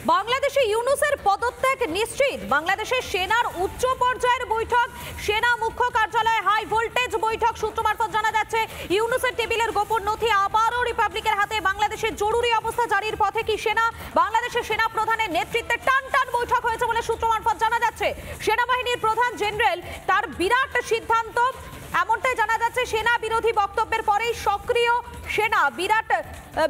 বাংলাদেশে ইউনূসের পদত্যাগ নিশ্চিত। বাংলাদেশের সেনার উচ্চ পর্যায়ের বৈঠক, সেনা মুখ্য কার্যালয়ে হাই ভোল্টেজ বৈঠক সূত্র মারফত জানা যাচ্ছে ইউনূসের টেবিলের গোপন নথি আবারও রিপাবলিকের হাতে। বাংলাদেশের জরুরি অবস্থা জারির পথে কি সেনা? বাংলাদেশের সেনা প্রধানের নেতৃত্বে টান বৈঠক হয়েছে বলে সূত্র মারফত জানা যাচ্ছে। সেনাবাহিনীর প্রধান জেনারেল তার বিরাট সিদ্ধান্ত, এমনটাই জানা যাচ্ছে। সেনা বিরোধী বক্তব্যের পরেই সক্রিয় সেনা।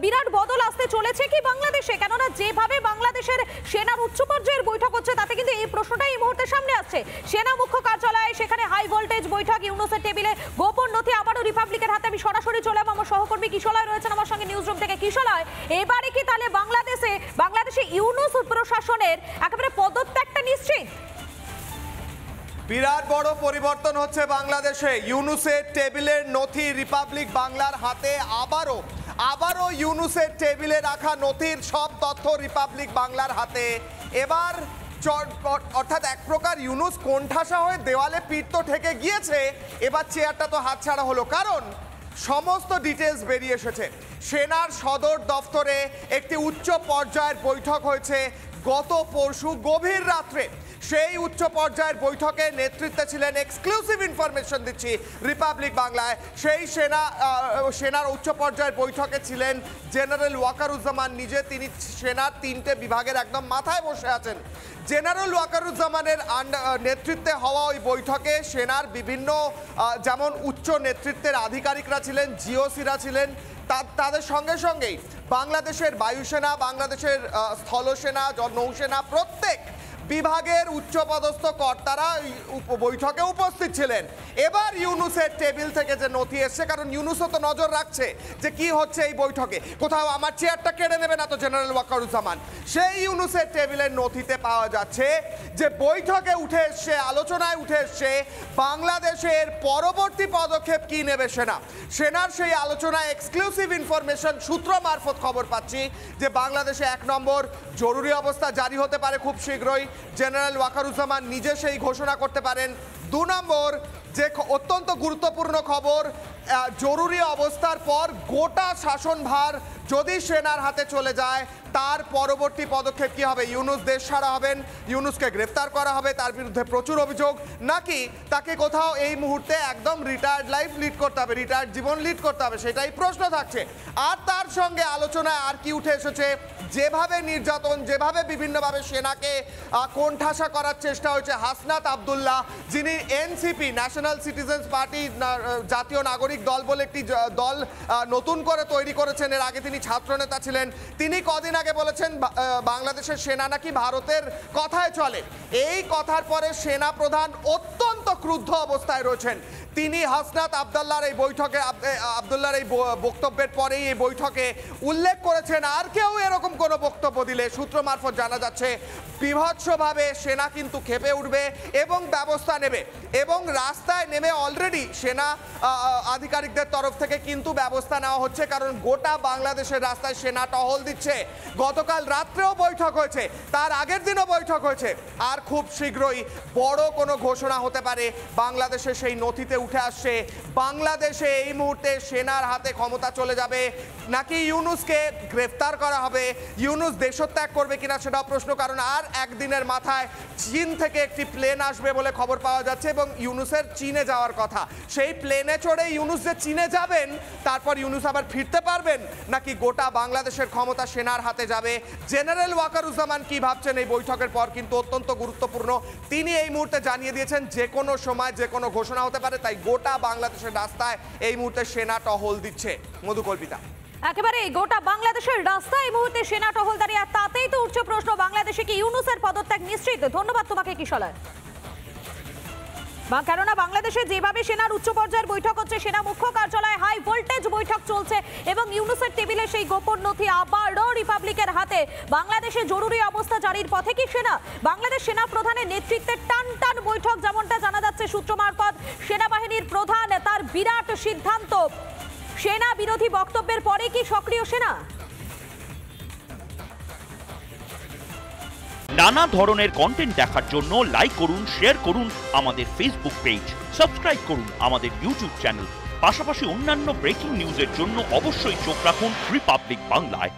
বিরাট বদল আসতে চলেছে কি বাংলাদেশে? কেননা যেভাবে বাংলাদেশের সেনার উচ্চ পর্যায়ের বৈঠক হচ্ছে তাতে কিন্তু এই প্রশ্নটাই এই মুহূর্তে সামনে আসছে। সেনা মুখ্য কার্যালয়ে সেখানে হাই ভোল্টেজ বৈঠক, ইউনূসের টেবিলে গোপন নথি আবারও রিপাবলিকের হাতে। আমি সরাসরি চলে যাব, আমার সহকর্মী কিশলয় রয়েছেন আমার সঙ্গে নিউজ রুম থেকে। কিশলয়, এবারে কি তাহলে বাংলাদেশে ইউনূস প্রশাসনের একেবারে পদত্যাগটা নিশ্চিত? বিরাট বড় পরিবর্তন হচ্ছে বাংলাদেশে। ইউনূসের টেবিলের নথি রিপাবলিক বাংলার হাতে। আবারও ইউনূসের টেবিলে রাখা নথির সব তথ্য রিপাবলিক বাংলার হাতে। এবার অর্থাৎ এক প্রকার ইউনূস কোণঠাসা হয়ে দেওয়ালে পিঠ তো ঠেকে গিয়েছে, এবার চেয়ারটা তো হাতছাড়া হলো। কারণ সমস্ত ডিটেলস বেরিয়ে এসেছে। সেনার সদর দফতরে একটি উচ্চ পর্যায়ের বৈঠক হয়েছে গত পরশু গভীর রাত্রে। সেই উচ্চ পর্যায়ের বৈঠকে নেতৃত্বে ছিলেন, এক্সক্লুসিভ ইনফরমেশন দিচ্ছি রিপাবলিক বাংলায়, সেই সেনার উচ্চ পর্যায়ের বৈঠকে ছিলেন জেনারেল ওয়াকারুজ্জামান নিজে। তিনি সেনার 3টে বিভাগের একদম মাথায় বসে আছেন। জেনারেল ওয়াকারুজ্জামানের নেতৃত্বে হওয়া ওই বৈঠকে সেনার বিভিন্ন যেমন উচ্চ নেতৃত্বের আধিকারিকরা ছিলেন, জিওসিরা ছিলেন, তাদের সঙ্গেই বাংলাদেশের বায়ুসেনা, বাংলাদেশের স্থলসেনা, নৌসেনা প্রত্যেক বিভাগের উচ্চপদস্থ কর্তারা বৈঠকে উপস্থিত ছিলেন। এবার ইউনূসের টেবিল থেকে যে নথি এসছে, কারণ ইউনূসও তো নজর রাখছে যে কি হচ্ছে এই বৈঠকে, কোথাও আমার চেয়ারটা কেড়ে নেবে না তো জেনারেল ওয়াকারুজ্জামান। সেই ইউনূসের টেবিলের নথিতে পাওয়া যাচ্ছে যে বৈঠকে উঠে এসছে, আলোচনায় উঠে এসছে বাংলাদেশের পরবর্তী পদক্ষেপ কি নেবে সেনার সেই আলোচনায় এক্সক্লুসিভ ইনফরমেশন সূত্র মারফত খবর পাচ্ছি যে বাংলাদেশে 1 নম্বর জরুরি অবস্থা জারি হতে পারে খুব শীঘ্রই, জেনারেল ওয়াকারুজ্জামান নিজে সেই ঘোষণা করতে পারেন। 2 নম্বর যে অত্যন্ত গুরুত্বপূর্ণ খবর, জরুরি অবস্থার পর গোটা শাসনভার যদি সেনার হাতে চলে যায় তার পরবর্তী পদক্ষেপ কি হবে? ইউনূস দেশ ছাড়া হবেন, ইউনূসকে গ্রেফতার করা হবে, তার বিরুদ্ধে প্রচুর অভিযোগ, নাকি তাকে কোথাও এই মুহূর্তে একদম রিটায়ার্ড লাইফ লিড করতে হবে, রিটায়ার্ড জীবন লিড করতে হবে, সেটাই প্রশ্ন থাকছে। আর তার সঙ্গে আলোচনায় আর কি উঠে এসেছে, যেভাবে নির্যাতন, যেভাবে বিভিন্নভাবে সেনাকে কোণঠাসা করার চেষ্টা হয়েছে, হাসনাত আবদুল্লাহ যিনি এনসিপি ন্যাশনাল সিটিজেন্স পার্টি জাতীয় নাগরিক দল বলে একটি দল নতুন করে তৈরি করেছেন, এর আগে তিনি ছাত্রনেতা ছিলেন, তিনি কদিন আগে বলেছেন বাংলাদেশের সেনা নাকি ভারতের কথায় চলে। এই কথার পরে সেনা প্রধান অত্যন্ত ক্রুদ্ধ অবস্থায় রয়েছেন। তিনি হাসনাত আবদুল্লাহর এই বক্তব্যের পরেই এই বৈঠকে উল্লেখ করেছেন আর কেউ এরকম কোনো বক্তব্য দিলে সূত্র মারফত জানা যাচ্ছে বিভৎসভাবে সেনা কিন্তু ক্ষেপে উঠবে এবং ব্যবস্থা নেবে। এবং রাস্তায় নেমে অলরেডি সেনা আধিকারিকদের তরফ থেকে কিন্তু ব্যবস্থা নেওয়া হচ্ছে, কারণ গোটা বাংলাদেশের রাস্তায় সেনা টহল দিচ্ছে। গতকাল রাত্রেও বৈঠক হয়েছে, তার আগের দিনও বৈঠক হয়েছে। আর খুব শীঘ্রই বড় কোনো ঘোষণা হতে পারে। বাংলাদেশে সেই নথিতে উঠে আসছে বাংলাদেশে এই মুহূর্তে সেনার হাতে ক্ষমতা চলে যাবে, নাকি ইউনূসকে গ্রেফতার করা হবে, ইউনূস দেশত্যাগ করবে কিনা সেটাও প্রশ্ন। কারণ আর একদিনের মাথায় চীন থেকে একটি প্লেন আসবে বলে খবর পাওয়া যাচ্ছে এবং ইউনূসের চীনে যাওয়ার কথা। সেই প্লেনে চড়ে ইউনূস যে চীনে যাবেন, তারপর ইউনূস আবার ফিরতে পারবেন, নাকি গোটা বাংলাদেশের ক্ষমতা সেনার হাতে যাবে? জেনারেল ওয়াকারুজ্জামান কি ভাবছেন এই বৈঠকের পর কিন্তু অত্যন্ত গুরুত্বপূর্ণ। তিনি এই মুহূর্তে জানিয়ে দিয়েছেন যে কোনো সময় যে কোনো ঘোষণা হতে পারে, তাই গোটা বাংলাদেশের রাস্তায় এই মুহূর্তে সেনা টহল দিচ্ছে। মধুকল্পিতা, একেবারে গোটা বাংলাদেশের রাস্তায় এই মুহূর্তে সেনা টহলদারি, আর তাতেই তো উঠছে প্রশ্ন বাংলাদেশে কি ইউনূসের পদত্যাগ নিশ্চিত? ধন্যবাদ তোমাকে কিশলয়। কেননা বাংলাদেশে যেভাবে সেনার উচ্চ পর্যায়ের বৈঠক হচ্ছে, সেনা মুখ্য কার্যালয়ে হাই ভোল্টেজ বৈঠক চলছে এবং ইউনূসের টেবিলে সেই গোপন নথি আবারও রিপাবলিকের হাতে। বাংলাদেশে জরুরি অবস্থা জারির পথে কি সেনা? বাংলাদেশ সেনা প্রধানের নেতৃত্বে টান বৈঠক, যেমনটা জানা যাচ্ছে সূত্র মারফত। সেনাবাহিনীর প্রধান তার বিরাট সিদ্ধান্ত, সেনা বিরোধী বক্তব্যের পরে কি সক্রিয় সেনা? নানা ধরনের কন্টেন্ট দেখার জন্য লাইক করুন, শেয়ার করুন আমাদের ফেসবুক পেজ, সাবস্ক্রাইব করুন আমাদের ইউটিউব চ্যানেল। পাশাপাশি অন্যান্য ব্রেকিং নিউজের জন্য অবশ্যই চোখ রাখুন রিপাবলিক বাংলায়।